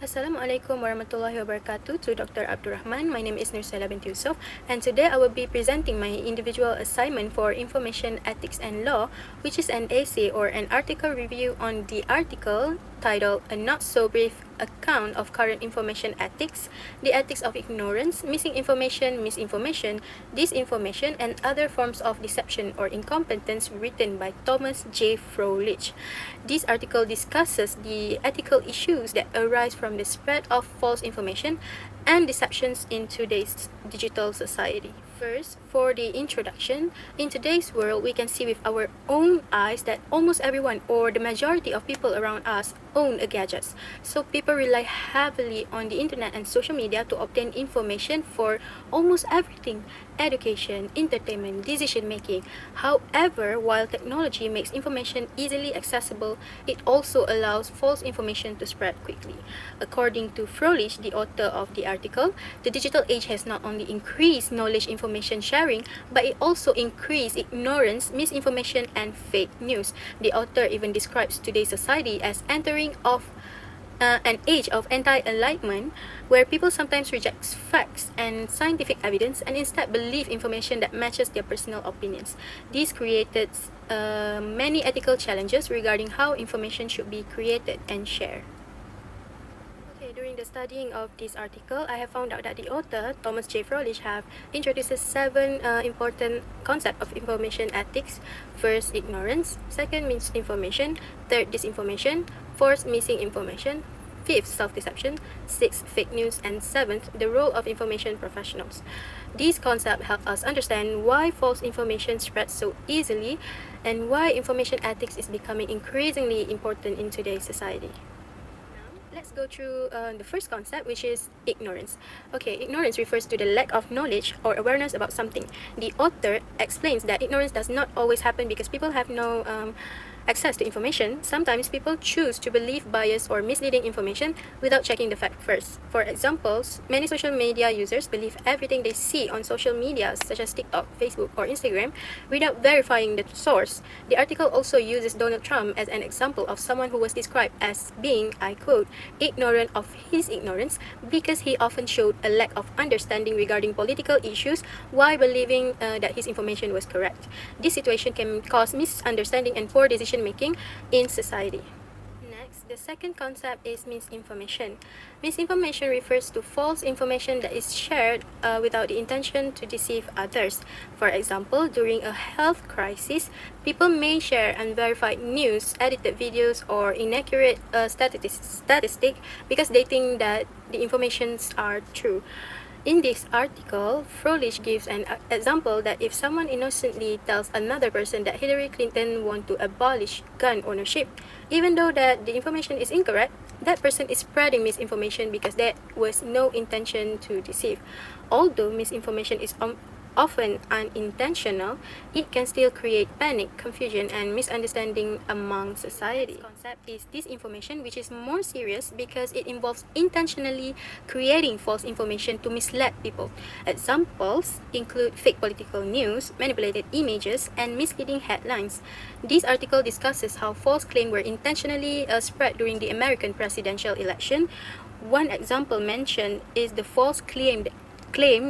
Assalamualaikum warahmatullahi wabarakatuh to Dr. Abdurrahman. My name is Nursela binti Yusof, and today I will be presenting my individual assignment for Information Ethics and Law, which is an essay or an article review on the article titled A Not So Brief Account of Current Information Ethics, the Ethics of Ignorance, Missing Information, Misinformation, Disinformation, and Other Forms of Deception or Incompetence, written by Thomas J. Froelich. This article discusses the ethical issues that arise from the spread of false information and deceptions in today's digital society. First, for the introduction, in today's world, we can see with our own eyes that almost everyone or the majority of people around us own a gadget. So people rely heavily on the internet and social media to obtain information for almost everything: education, entertainment, decision making. However, while technology makes information easily accessible, it also allows false information to spread quickly. According to Froelich, the author of the article, the digital age has not only increased knowledge information sharing, but it also increased ignorance, misinformation, and fake news. The author even describes today's society as entering an age of anti-enlightenment, where people sometimes reject facts and scientific evidence and instead believe information that matches their personal opinions. This created many ethical challenges regarding how information should be created and shared. During the studying of this article, I have found out that the author, Thomas J. Froelich, have introduced 7 important concepts of information ethics. First, ignorance. Second, misinformation. Third, disinformation. Fourth, missing information. Fifth, self-deception. Sixth, fake news. And seventh, the role of information professionals. These concepts help us understand why false information spreads so easily and why information ethics is becoming increasingly important in today's society. Let's go through the first concept, which is ignorance. Ignorance refers to the lack of knowledge or awareness about something. The author explains that ignorance does not always happen because people have no access to information. Sometimes people choose to believe biased or misleading information without checking the fact first. For example, many social media users believe everything they see on social media, such as TikTok, Facebook, or Instagram, without verifying the source. The article also uses Donald Trump as an example of someone who was described as being, I quote, ignorant of his ignorance because he often showed a lack of understanding regarding political issues while believing that his information was correct. This situation can cause misunderstanding and poor decision making in society. Next, the second concept is misinformation. Misinformation refers to false information that is shared without the intention to deceive others. For example, during a health crisis, people may share unverified news, edited videos, or inaccurate statistics because they think that the informations are true. In this article, Froelich gives an example that if someone innocently tells another person that Hillary Clinton wants to abolish gun ownership, even though that the information is incorrect, that person is spreading misinformation because there was no intention to deceive. Although misinformation is often unintentional, it can still create panic, confusion, and misunderstanding among society. The concept is disinformation, which is more serious because it involves intentionally creating false information to mislead people. Examples include fake political news, manipulated images, and misleading headlines. This article discusses how false claims were intentionally spread during the American presidential election. One example mentioned is the false claim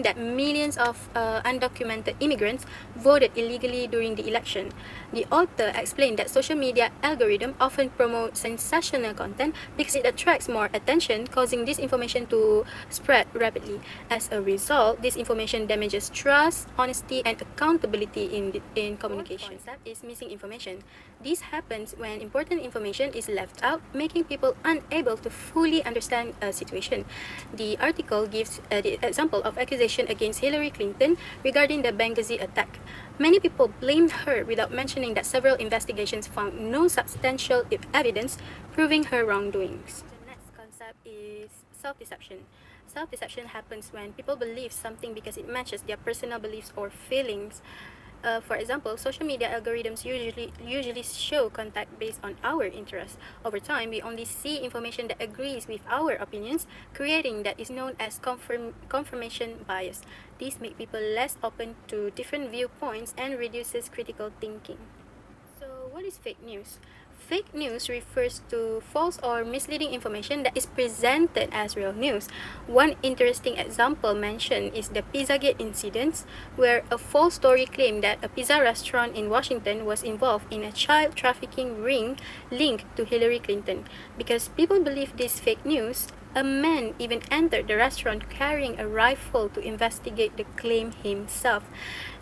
that millions of undocumented immigrants voted illegally during the election. The author explained that social media algorithms often promote sensational content because it attracts more attention, causing disinformation to spread rapidly. As a result, this information damages trust, honesty, and accountability in communication. The concept is missing information. This happens when important information is left out, making people unable to fully understand a situation. The article gives the example of accusation against Hillary Clinton regarding the Benghazi attack. Many people blamed her without mentioning that several investigations found no substantial evidence proving her wrongdoings. The next concept is self-deception. Self-deception happens when people believe something because it matches their personal beliefs or feelings. For example, social media algorithms usually show content based on our interests. Over time, we only see information that agrees with our opinions, creating that is known as confirmation bias. This makes people less open to different viewpoints and reduces critical thinking. So, what is fake news? Fake news refers to false or misleading information that is presented as real news. One interesting example mentioned is the Pizzagate incidents, where a false story claimed that a pizza restaurant in Washington was involved in a child trafficking ring linked to Hillary Clinton. Because people believe this fake news, a man even entered the restaurant carrying a rifle to investigate the claim himself.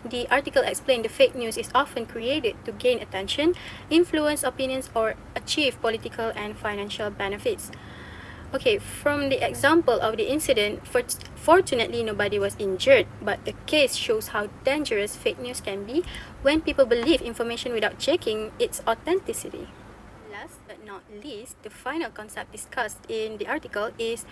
The article explained the fake news is often created to gain attention, influence opinions, or achieve political and financial benefits. Okay, from the example of the incident, fortunately nobody was injured, but the case shows how dangerous fake news can be when people believe information without checking its authenticity. Last but not least, the final concept discussed in the article is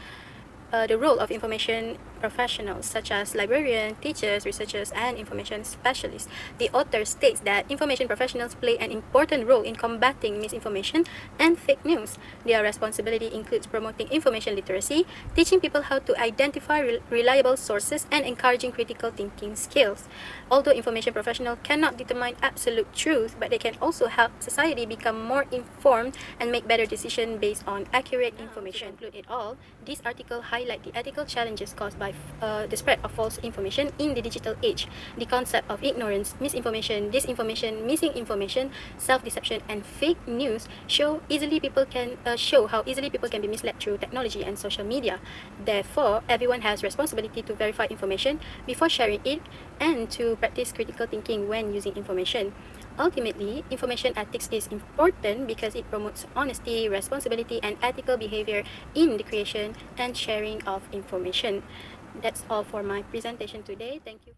the role of information professionals such as librarians, teachers, researchers, and information specialists. The author states that information professionals play an important role in combating misinformation and fake news. Their responsibility includes promoting information literacy, teaching people how to identify reliable sources, and encouraging critical thinking skills. Although information professionals cannot determine absolute truth, but they can also help society become more informed and make better decisions based on accurate information. To conclude it all, this article highlights the ethical challenges caused by the spread of false information in the digital age. The concept of ignorance, misinformation, disinformation, missing information, self-deception, and fake news show how easily people can be misled through technology and social media. Therefore, everyone has responsibility to verify information before sharing it and to practice critical thinking when using information. Ultimately, information ethics is important because it promotes honesty, responsibility, and ethical behavior in the creation and sharing of information. That's all for my presentation today. Thank you.